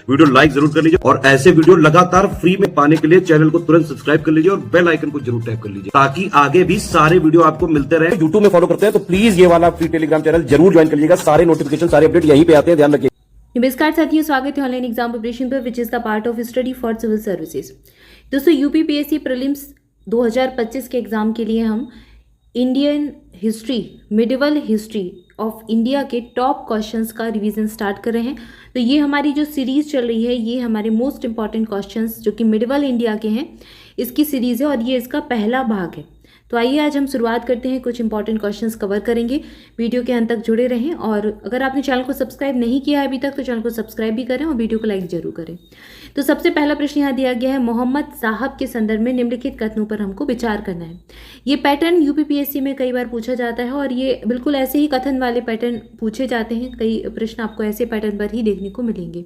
Video like जरूर कर लीजिए और ऐसे वीडियो लगातार फ्री में पाने के लिए चैनल को तुरंत सब्सक्राइब कर लीजिए और बेल आइकन को जरूर टैप कर लीजिए ताकि आगे भी सारे वीडियो आपको मिलते रहे। यूट्यूब में फॉलो करते हैं तो प्लीज ये वाला फ्री टेलीग्राम चैनल जरूर ज्वाइन कर लीजिएगा। सारे नोटिफिकेशन सारे अपडेट यहीं पे आते हैं, ध्यान रखिए। नमस्कार साथियों, स्वागत है ऑनलाइन एग्जाम प्रिपरेशन पर which is the part of study for civil services. दोस्तों, यूपीपीएससी प्रीलिम्स 2025 के एग्जाम के लिए हम Indian history, medieval history of India के टॉप क्वेश्चंस का रिवीजन स्टार्ट कर रहे हैं। तो ये हमारी जो सीरीज चल रही है, ये हमारे मोस्ट इंपॉर्टेंट क्वेश्चंस जो कि मिडिवल इंडिया के हैं, इसकी सीरीज है और ये इसका पहला भाग है। तो आइए आज हम शुरुआत करते हैं, कुछ इंपॉर्टेंट क्वेश्चंस कवर करेंगे। वीडियो के अंत तक जुड़े रहें और अगर आपने चैनल को सब्सक्राइब नहीं किया है अभी तक तो चैनल को सब्सक्राइब भी करें और वीडियो को लाइक जरूर करें। तो सबसे पहला प्रश्न यहाँ दिया गया है, मोहम्मद साहब के संदर्भ में निम्नलिखित कथनों पर हमको विचार करना है। ये पैटर्न यूपीपीएससी में कई बार पूछा जाता है और ये बिल्कुल ऐसे ही कथन वाले पैटर्न पूछे जाते हैं। कई प्रश्न आपको ऐसे पैटर्न पर ही देखने को मिलेंगे।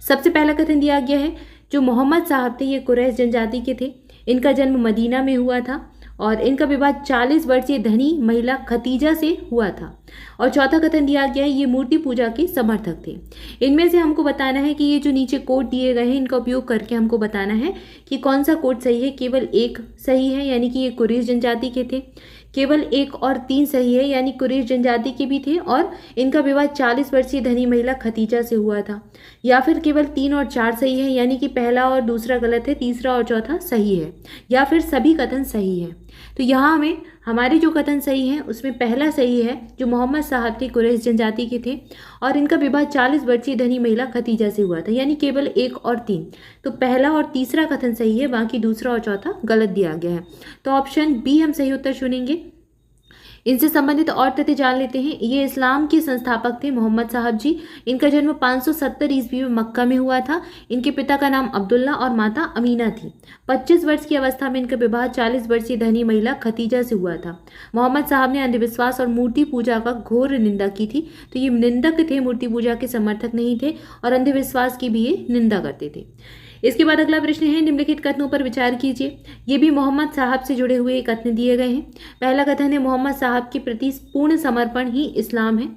सबसे पहला कथन दिया गया है, जो मोहम्मद साहब थे ये कुरैश जनजाति के थे, इनका जन्म मदीना में हुआ था और इनका विवाह 40 वर्षीय धनी महिला खतीजा से हुआ था। और चौथा कथन दिया गया है, ये मूर्ति पूजा के समर्थक थे। इनमें से हमको बताना है कि ये जो नीचे कोड दिए गए हैं इनका उपयोग करके हमको बताना है कि कौन सा कोड सही है। केवल एक सही है यानी कि ये कुरैश जनजाति के थे, केवल 1 और 3 सही है यानी कुरैश जनजाति के भी थे और इनका विवाह 40 वर्षीय धनी महिला खतीजा से हुआ था, या फिर केवल 3 और 4 सही है यानी कि पहला और दूसरा गलत है, तीसरा और चौथा सही है, या फिर सभी कथन सही है। तो यहाँ हमें हमारे जो कथन सही हैं उसमें पहला सही है, जो मोहम्मद साहब थे कुरैश जनजाति के थे और इनका विवाह 40 वर्षीय धनी महिला खतीजा से हुआ था, यानी केवल 1 और 3। तो पहला और तीसरा कथन सही है, बाकी दूसरा और चौथा गलत दिया गया है। तो ऑप्शन बी हम सही उत्तर चुनेंगे। इनसे संबंधित और तथ्य जान लेते हैं। ये इस्लाम के संस्थापक थे मोहम्मद साहब जी। इनका जन्म 570 ईस्वी में मक्का में हुआ था। इनके पिता का नाम अब्दुल्ला और माता अमीना थी। 25 वर्ष की अवस्था में इनका विवाह 40 वर्षीय धनी महिला खतीजा से हुआ था। मोहम्मद साहब ने अंधविश्वास और मूर्ति पूजा का घोर निंदा की थी। तो ये निंदक थे, मूर्ति पूजा के समर्थक नहीं थे और अंधविश्वास की भी ये निंदा करते थे। इसके बाद अगला प्रश्न है, निम्नलिखित कथनों पर विचार कीजिए। ये भी मोहम्मद साहब से जुड़े हुए कथन दिए गए हैं। पहला कथन है, मोहम्मद साहब के प्रति पूर्ण समर्पण ही इस्लाम है।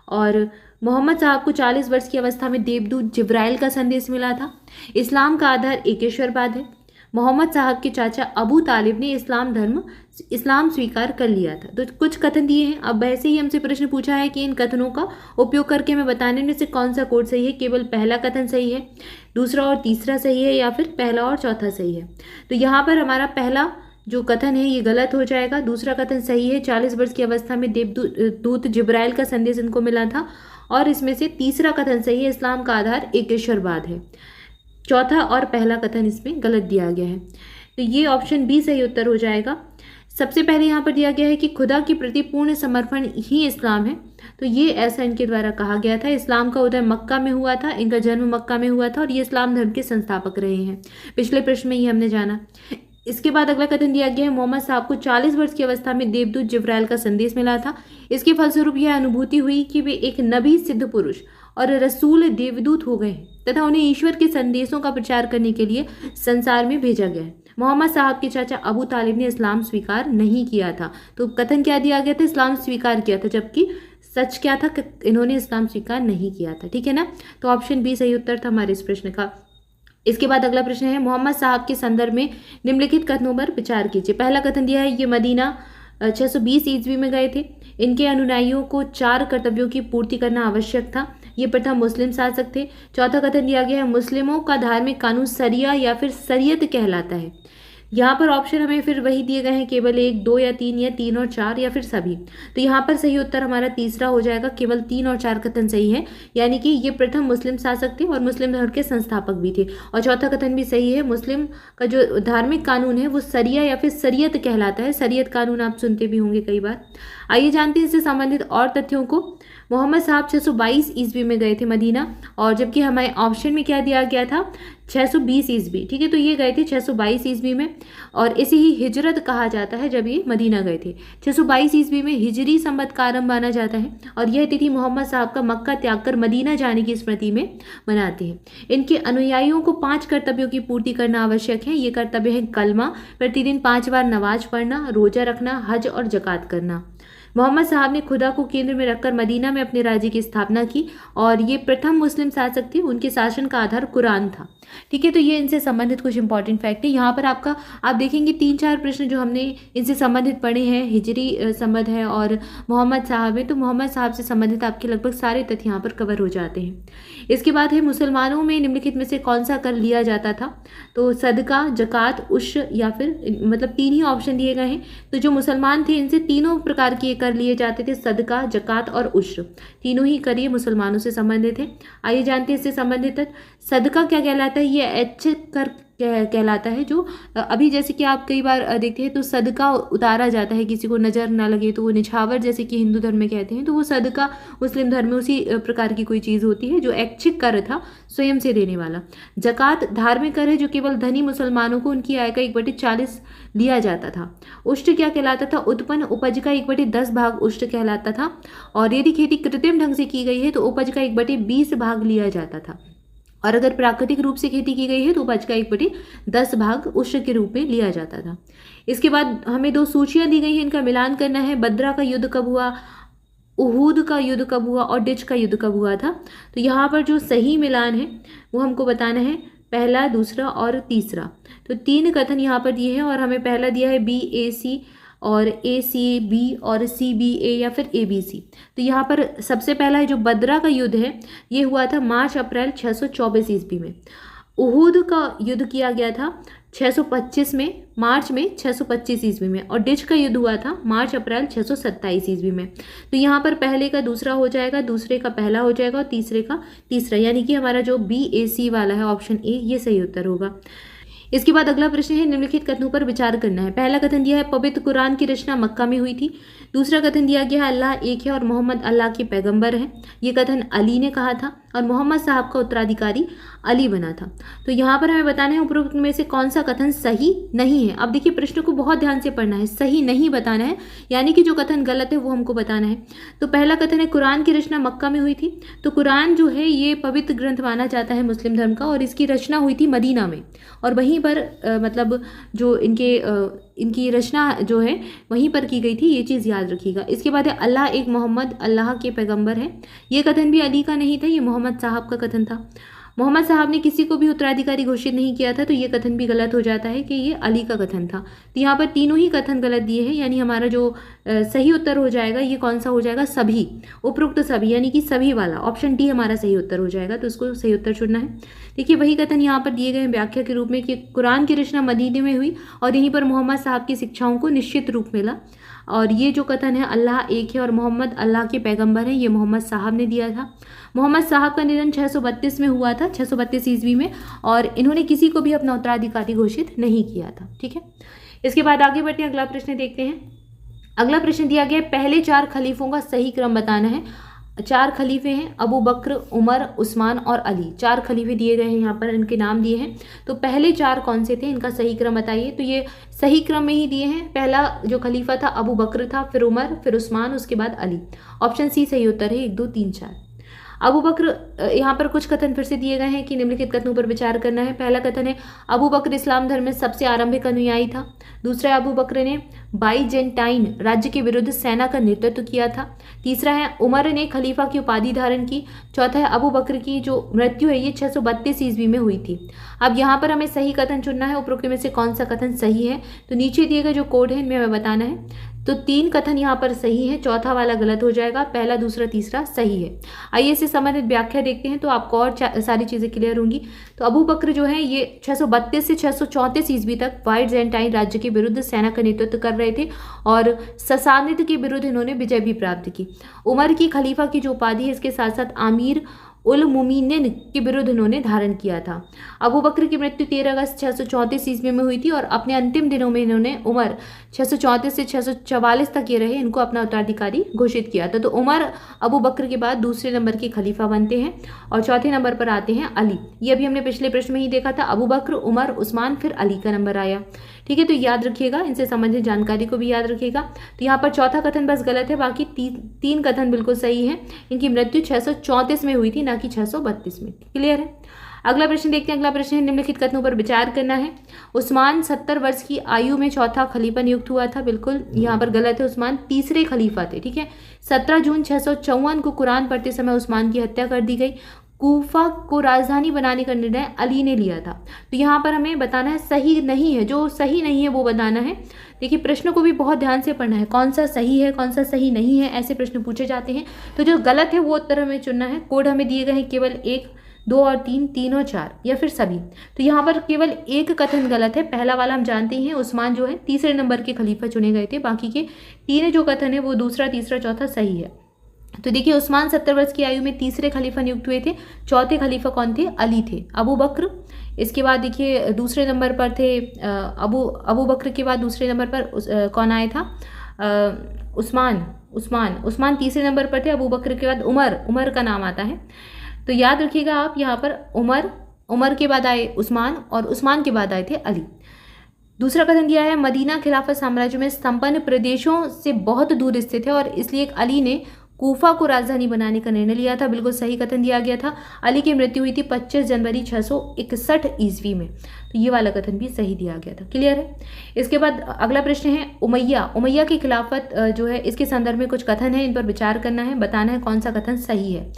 और मोहम्मद साहब को 40 वर्ष की अवस्था में देवदूत जिब्राइल का संदेश मिला था। इस्लाम का आधार एकेश्वरवाद है। मोहम्मद साहब के चाचा अबू तालिब ने इस्लाम स्वीकार कर लिया था। तो कुछ कथन दिए हैं। अब वैसे ही हमसे प्रश्न पूछा है कि इन कथनों का उपयोग करके हमें बताने में से कौन सा कोड सही है। केवल पहला कथन सही है, दूसरा और तीसरा सही है, या फिर पहला और चौथा सही है। तो यहाँ पर हमारा पहला जो कथन है ये गलत हो जाएगा। दूसरा कथन सही है, 40 वर्ष की अवस्था में देवदूत जिब्राइल का संदेश इनको मिला था। और इसमें से तीसरा कथन सही है, इस्लाम का आधार एकेश्वरवाद है। चौथा और पहला कथन इसमें गलत दिया गया है। तो ये ऑप्शन बी सही उत्तर हो जाएगा। सबसे पहले यहाँ पर दिया गया है कि खुदा के प्रति पूर्ण समर्पण ही इस्लाम है। तो ये ऐसा इनके द्वारा कहा गया था। इस्लाम का उदय मक्का में हुआ था, इनका जन्म मक्का में हुआ था और ये इस्लाम धर्म के संस्थापक रहे हैं। पिछले प्रश्न में ही हमने जाना। इसके बाद अगला कथन दिया गया है, मोहम्मद साहब को 40 वर्ष की अवस्था में देवदूत जिब्राइल का संदेश मिला था। इसके फलस्वरूप यह अनुभूति हुई कि वे एक नबी, सिद्ध पुरुष और रसूल देवदूत हो गए हैं तथा उन्हें ईश्वर के संदेशों का प्रचार करने के लिए संसार में भेजा गया है। मोहम्मद साहब के चाचा अबू तालिब ने इस्लाम स्वीकार नहीं किया था। तो कथन क्या दिया गया था, इस्लाम स्वीकार किया था, जबकि सच क्या था, इन्होंने इस्लाम स्वीकार नहीं किया था। ठीक है ना। तो ऑप्शन बी सही उत्तर था हमारे इस प्रश्न का। इसके बाद अगला प्रश्न है, मोहम्मद साहब के संदर्भ में निम्नलिखित कथनों पर विचार कीजिए। पहला कथन दिया है, ये मदीना 620 ईस्वी में गए थे। इनके अनुयायियों को 4 कर्तव्यों की पूर्ति करना आवश्यक था। ये प्रथम मुस्लिम शासक थे। चौथा कथन दिया गया है, मुस्लिमों का धार्मिक कानून सरिया या फिर शरीयत कहलाता है। यहाँ पर ऑप्शन हमें फिर वही दिए गए हैं, केवल 1, 2 या 3, या 3 और 4, या फिर सभी। तो यहाँ पर सही उत्तर हमारा तीसरा हो जाएगा। केवल 3 और 4 कथन सही है, यानी कि ये प्रथम मुस्लिम शासक थे और मुस्लिम धर्म के संस्थापक भी थे। और चौथा कथन भी सही है, मुस्लिम का जो धार्मिक कानून है वो सरिया या फिर शरीयत कहलाता है। शरीयत कानून आप सुनते भी होंगे कई बार। आइए जानते हैं इससे संबंधित और तथ्यों को। मोहम्मद साहब 622 ईस्वी में गए थे मदीना, और जबकि हमारे ऑप्शन में क्या दिया गया था, 620 ईस्वी। ठीक है, तो ये गए थे 622 ईस्वी में और इसे ही हिजरत कहा जाता है जब ये मदीना गए थे। 622 ईस्वी में हिजरी संवत का आरंभ माना जाता है और यह तिथि मोहम्मद साहब का मक्का त्याग कर मदीना जाने की स्मृति में मनाते हैं। इनके अनुयायियों को 5 कर्तव्यों की पूर्ति करना आवश्यक है। ये कर्तव्य है कलमा, प्रतिदिन 5 बार नमाज पढ़ना, रोजा रखना, हज और जकात करना। मोहम्मद साहब ने खुदा को केंद्र में रखकर मदीना में अपने राज्य की स्थापना की और ये प्रथम मुस्लिम शासक थे। उनके शासन का आधार कुरान था। ठीक है, तो ये इनसे संबंधित कुछ इंपॉर्टेंट फैक्ट है। यहाँ पर आप देखेंगे 3-4 प्रश्न जो हमने इनसे संबंधित पढ़े हैं, हिजरी संबंध है और मोहम्मद साहब है, तो मोहम्मद साहब से संबंधित आपके लगभग सारे तथ्य यहाँ पर कवर हो जाते हैं। इसके बाद है मुसलमानों में निम्नलिखित में से कौन सा कर लिया जाता था, तो सदका, जक़ात, उश्र या फिर मतलब 3 ही ऑप्शन दिए गए हैं। तो जो मुसलमान थे इनसे तीनों प्रकार के कर लिए जाते थे, सदका, जक़ात और उश्र, तीनों ही कर ये मुसलमानों से संबंधित है। आइए जानते हैं इससे संबंधित। सदका क्या कहलाता है, ये ऐच्छिक कर कहलाता है। जो अभी जैसे कि आप कई बार देखते हैं तो सदका उतारा जाता है, किसी को नज़र ना लगे तो वो निछावर जैसे कि हिंदू धर्म में कहते हैं, तो वो सदका मुस्लिम धर्म में उसी प्रकार की कोई चीज़ होती है जो ऐच्छिक कर था, स्वयं से देने वाला। जक़ात धार्मिक कर है जो केवल धनी मुसलमानों को उनकी आय का 1/40 लिया जाता था। उष्ट्र क्या कहलाता था, उत्पन्न उपज का 1/10 भाग उष्ट्र कहलाता था। और यदि खेती कृत्रिम ढंग से की गई है तो उपज का 1/20 भाग लिया जाता था, और अगर प्राकृतिक रूप से खेती की गई है तो उपज का 1/10 भाग उश्र के रूप में लिया जाता था। इसके बाद हमें 2 सूचियां दी गई हैं, इनका मिलान करना है। बद्रा का युद्ध कब हुआ, उहूद का युद्ध कब हुआ और डिच का युद्ध कब हुआ था। तो यहाँ पर जो सही मिलान है वो हमको बताना है, पहला, दूसरा और तीसरा। तो 3 कथन यहाँ पर दिए हैं और हमें पहला दिया है BAC और ACB और CBA या फिर ABC। तो यहाँ पर सबसे पहला है जो बद्रा का युद्ध है, ये हुआ था मार्च-अप्रैल 624 ईस्वी में। उहूद का युद्ध किया गया था 625 में, मार्च में 625 ईस्वी में, और डिच का युद्ध हुआ था मार्च-अप्रैल 627 ईस्वी में। तो यहाँ पर पहले का दूसरा हो जाएगा, दूसरे का पहला हो जाएगा और तीसरे का तीसरा, यानी कि हमारा जो BAC वाला है ऑप्शन A ये सही उत्तर होगा। इसके बाद अगला प्रश्न है, निम्नलिखित कथनों पर विचार करना है। पहला कथन दिया है पवित्र कुरान की रचना मक्का में हुई थी। दूसरा कथन दिया गया है अल्लाह एक है और मोहम्मद अल्लाह के पैगंबर हैं। ये कथन अली ने कहा था और मोहम्मद साहब का उत्तराधिकारी अली बना था। तो यहाँ पर हमें बताना है उपरोक्त में से कौन सा कथन सही नहीं है। अब देखिए प्रश्न को बहुत ध्यान से पढ़ना है, सही नहीं बताना है, यानी कि जो कथन गलत है वो हमको बताना है। तो पहला कथन है कुरान की रचना मक्का में हुई थी। तो कुरान जो है ये पवित्र ग्रंथ माना जाता है मुस्लिम धर्म का, और इसकी रचना हुई थी मदीना में, और वहीं पर मतलब जो इनकी रचना जो है वहीं पर की गई थी, ये चीज़ याद रखिएगा। इसके बाद है अल्लाह एक, मोहम्मद अल्लाह के पैगंबर हैं। ये कथन भी अली का नहीं था, ये मोहम्मद साहब का कथन था। मोहम्मद साहब ने किसी को भी उत्तराधिकारी घोषित नहीं किया था, तो ये कथन भी गलत हो जाता है कि ये अली का कथन था। तो यहाँ पर तीनों ही कथन गलत दिए हैं, यानी हमारा जो सही उत्तर हो जाएगा ये कौन सा हो जाएगा, सभी, उपरोक्त सभी, यानी कि सभी वाला, ऑप्शन डी हमारा सही उत्तर हो जाएगा। तो उसको सही उत्तर चुनना है। देखिए वही कथन यहाँ पर दिए गए हैं व्याख्या के रूप में कि कुरान की रचना मदीने में हुई और यहीं पर मोहम्मद साहब की शिक्षाओं को निश्चित रूप मिला। और ये जो कथन है अल्लाह एक है और मोहम्मद अल्लाह के पैगंबर हैं, ये मोहम्मद साहब ने दिया था। मोहम्मद साहब का निधन 632 में हुआ था, 632 ईस्वी में, और इन्होंने किसी को भी अपना उत्तराधिकारी घोषित नहीं किया था। ठीक है, इसके बाद आगे बढ़ते हैं, अगला प्रश्न देखते हैं। अगला प्रश्न दिया गया है पहले 4 खलीफों का सही क्रम बताना है। 4 खलीफे हैं, अबू बकर, उमर, उस्मान और अली। 4 खलीफे दिए गए हैं, यहाँ पर इनके नाम दिए हैं। तो पहले 4 कौन से थे, इनका सही क्रम बताइए। तो ये सही क्रम में ही दिए हैं। पहला जो खलीफा था अबू बकर था, फिर उमर, फिर उस्मान, उसके बाद अली। ऑप्शन सी सही उत्तर है, 1, 2, 3, 4। अबू बकर, यहाँ पर कुछ कथन फिर से दिए गए हैं कि निम्नलिखित कथनों पर विचार करना है। पहला कथन है अबू बकर इस्लाम धर्म में सबसे आरंभिक अनुयायी था। दूसरा है अबू बकर ने बाइजेंटाइन राज्य के विरुद्ध सेना का नेतृत्व किया था। तीसरा है उमर ने खलीफा की उपाधि धारण की। चौथा है अबू बकर की जो मृत्यु है ये 632 ईस्वी में हुई थी। अब यहाँ पर हमें सही कथन चुनना है, उपरोक्त में से कौन सा कथन सही है। तो नीचे दिए गए जो कोड है इनमें हमें बताना है। तो 3 कथन यहाँ पर सही है, चौथा वाला गलत हो जाएगा, पहला, दूसरा, तीसरा सही है। आइए इससे संबंधित व्याख्या देखते हैं तो आपको और सारी चीज़ें क्लियर होंगी। तो अबू बकर जो है ये 632 से 634 ईस्वी तक बाइजेंटाइन राज्य के विरुद्ध सेना का नेतृत्व कर रहे थे और ससानिद के विरुद्ध इन्होंने विजय भी प्राप्त की। उमर की खलीफा की जो उपाधि है इसके साथ साथ आमीर उल मुमीनिन के विरुद्ध इन्होंने धारण किया था। अबू बकर की मृत्यु 13 अगस्त 634 ईस्वी में हुई थी और अपने अंतिम दिनों में इन्होंने उमर 634 से 644 तक ये रहे, इनको अपना उत्तराधिकारी घोषित किया था। तो उमर अबू बकर के बाद दूसरे नंबर के खलीफा बनते हैं और चौथे नंबर पर आते हैं अली। ये अभी हमने पिछले प्रश्न में ही देखा था, अबू बकर, उमर, उस्मान, फिर अली का नंबर आया। ठीक है, तो याद रखिएगा, इनसे संबंधित जानकारी को भी याद रखिएगा। तो यहाँ पर चौथा कथन बस गलत है, बाकी 3 कथन बिल्कुल सही है। इनकी मृत्यु 634 में हुई थी, ना कि 632 में। क्लियर है। अगला प्रश्न देखते हैं। अगला प्रश्न है, निम्नलिखित कथनों पर विचार करना है। उस्मान 70 वर्ष की आयु में चौथा खलीफा नियुक्त हुआ था। बिल्कुल यहाँ पर गलत है, उस्मान तीसरे खलीफा थे। ठीक है, 17 जून 654 को कुरान पढ़ते समय उस्मान की हत्या कर दी गई। कूफा को राजधानी बनाने का निर्णय अली ने लिया था। तो यहाँ पर हमें बताना है सही नहीं है, जो सही नहीं है वो बताना है। देखिए प्रश्न को भी बहुत ध्यान से पढ़ना है, कौन सा सही है कौन सा सही नहीं है, ऐसे प्रश्न पूछे जाते हैं। तो जो गलत है वो उत्तर हमें चुनना है। कोड हमें दिए गए हैं केवल 1, 2 और 3, 3 और 4 या फिर सभी। तो यहाँ पर केवल एक कथन गलत है, पहला वाला हम जानते ही हैं, उस्मान जो है तीसरे नंबर के खलीफा चुने गए थे। बाकी के 3 जो कथन है वो दूसरा, तीसरा, चौथा सही है। तो देखिए उस्मान 70 वर्ष की आयु में तीसरे खलीफा नियुक्त हुए थे। चौथे खलीफा कौन थे? अली थे। अबू बकर, इसके बाद देखिए दूसरे नंबर पर थे अबू बकर के बाद दूसरे नंबर पर कौन आया था? उस्मान तीसरे नंबर पर थे। अबू बकर के बाद उमर का नाम आता है। तो याद रखिएगा आप, यहाँ पर उमर के बाद आए उस्मान और उस्मान के बाद आए थे अली। दूसरा कथन दिया है, मदीना खिलाफत साम्राज्य में संपन्न प्रदेशों से बहुत दूर स्थित है और इसलिए अली ने कूफा को राजधानी बनाने का निर्णय लिया था। बिल्कुल सही कथन दिया गया था। अली की मृत्यु हुई थी 25 जनवरी 661 ईस्वी में। तो ये वाला कथन भी सही दिया गया था। क्लियर है। इसके बाद अगला प्रश्न है, उमैया की खिलाफत जो है इसके संदर्भ में कुछ कथन है, इन पर विचार करना है, बताना है कौन सा कथन सही है।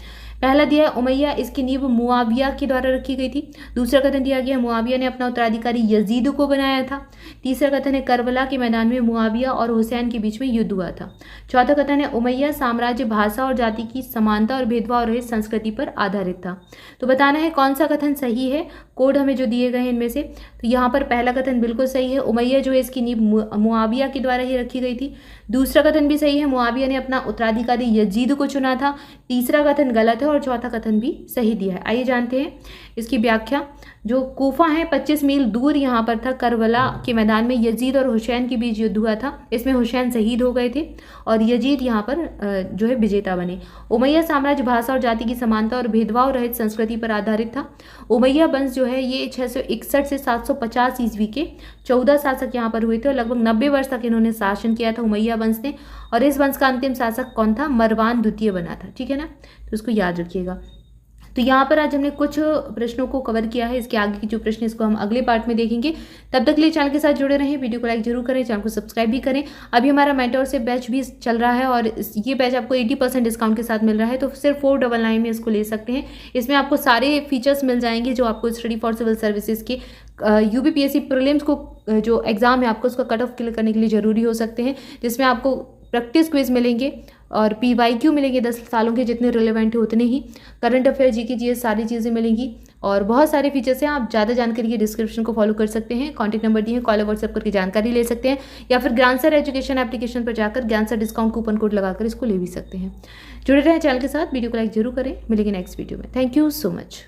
पहला दिया है, उमैया इसकी नींव मुआविया के द्वारा रखी गई थी। दूसरा कथन दिया गया, मुआविया ने अपना उत्तराधिकारी यजीद को बनाया था। तीसरा कथन है, करबला के मैदान में मुआविया और हुसैन के बीच में युद्ध हुआ था। चौथा कथन है, उमैया साम्राज्य भाषा और जाति की समानता और भेदभाव रहित संस्कृति पर आधारित था। तो बताना है कौन सा कथन सही है। कोड हमें जो दिए गए हैं इनमें से, तो यहाँ पर पहला कथन बिल्कुल सही है, उमैया जो है इसकी नींव मुआविया के द्वारा ही रखी गई थी। दूसरा कथन भी सही है, मुआविया ने अपना उत्तराधिकारी यजीद को चुना था। तीसरा कथन गलत है और चौथा कथन भी सही दिया है। आइए जानते हैं इसकी व्याख्या। जो कूफा है 25 मील दूर यहाँ पर था, करबला के मैदान में यजीद और हुसैन के बीच युद्ध हुआ था। इसमें हुसैन शहीद हो गए थे और यजीद यहाँ पर जो है विजेता बने। उमैया साम्राज्य भाषा और जाति की समानता और भेदभाव रहित संस्कृति पर आधारित था। उमैया वंश जो है ये 661 से 750 ईस्वी के 14 शासक यहाँ पर हुए थे और लगभग 90 वर्ष तक इन्होंने शासन किया था उमैया वंश ने। और इस वंश का अंतिम शासक कौन था? मरवान द्वितीय बना था। ठीक है ना, तो इसको याद रखिएगा। तो यहाँ पर आज हमने कुछ प्रश्नों को कवर किया है। इसके आगे की जो प्रश्न इसको हम अगले पार्ट में देखेंगे। तब तक के लिए चैनल के साथ जुड़े रहें, वीडियो को लाइक जरूर करें, चैनल को सब्सक्राइब भी करें। अभी हमारा मेंटोरशिप बैच भी चल रहा है और ये बैच आपको 80% डिस्काउंट के साथ मिल रहा है। तो सिर्फ 499 में इसको ले सकते हैं। इसमें आपको सारे फीचर्स मिल जाएंगे जो आपको स्टडी फॉर सिविल सर्विसेज के यूपीपीएससी प्रीलिम्स को जो एग्जाम है आपको उसका कट ऑफ क्लियर करने के लिए ज़रूरी हो सकते हैं, जिसमें आपको प्रैक्टिस क्विज मिलेंगे और PYQ मिलेंगे 10 सालों के, जितने रिलेवेंट है उतने ही। करंट अफेयर, GK GS सारी चीज़ें मिलेंगी और बहुत सारे फीचर्स हैं। आप ज़्यादा जानकारी के डिस्क्रिप्शन को फॉलो कर सकते हैं। कॉन्टैक्ट नंबर दिए हैं, कॉल व्हाट्सएप करके जानकारी ले सकते हैं या फिर ज्ञानसर एजुकेशन एप्लीकेशन पर जाकर ज्ञानसर डिस्काउंट कूपन कोड लगाकर इसको ले भी सकते हैं। जुड़े रहें चैनल के साथ, वीडियो को लाइक जरूर करें। मिलेंगे नेक्स्ट वीडियो में। Thank you so much.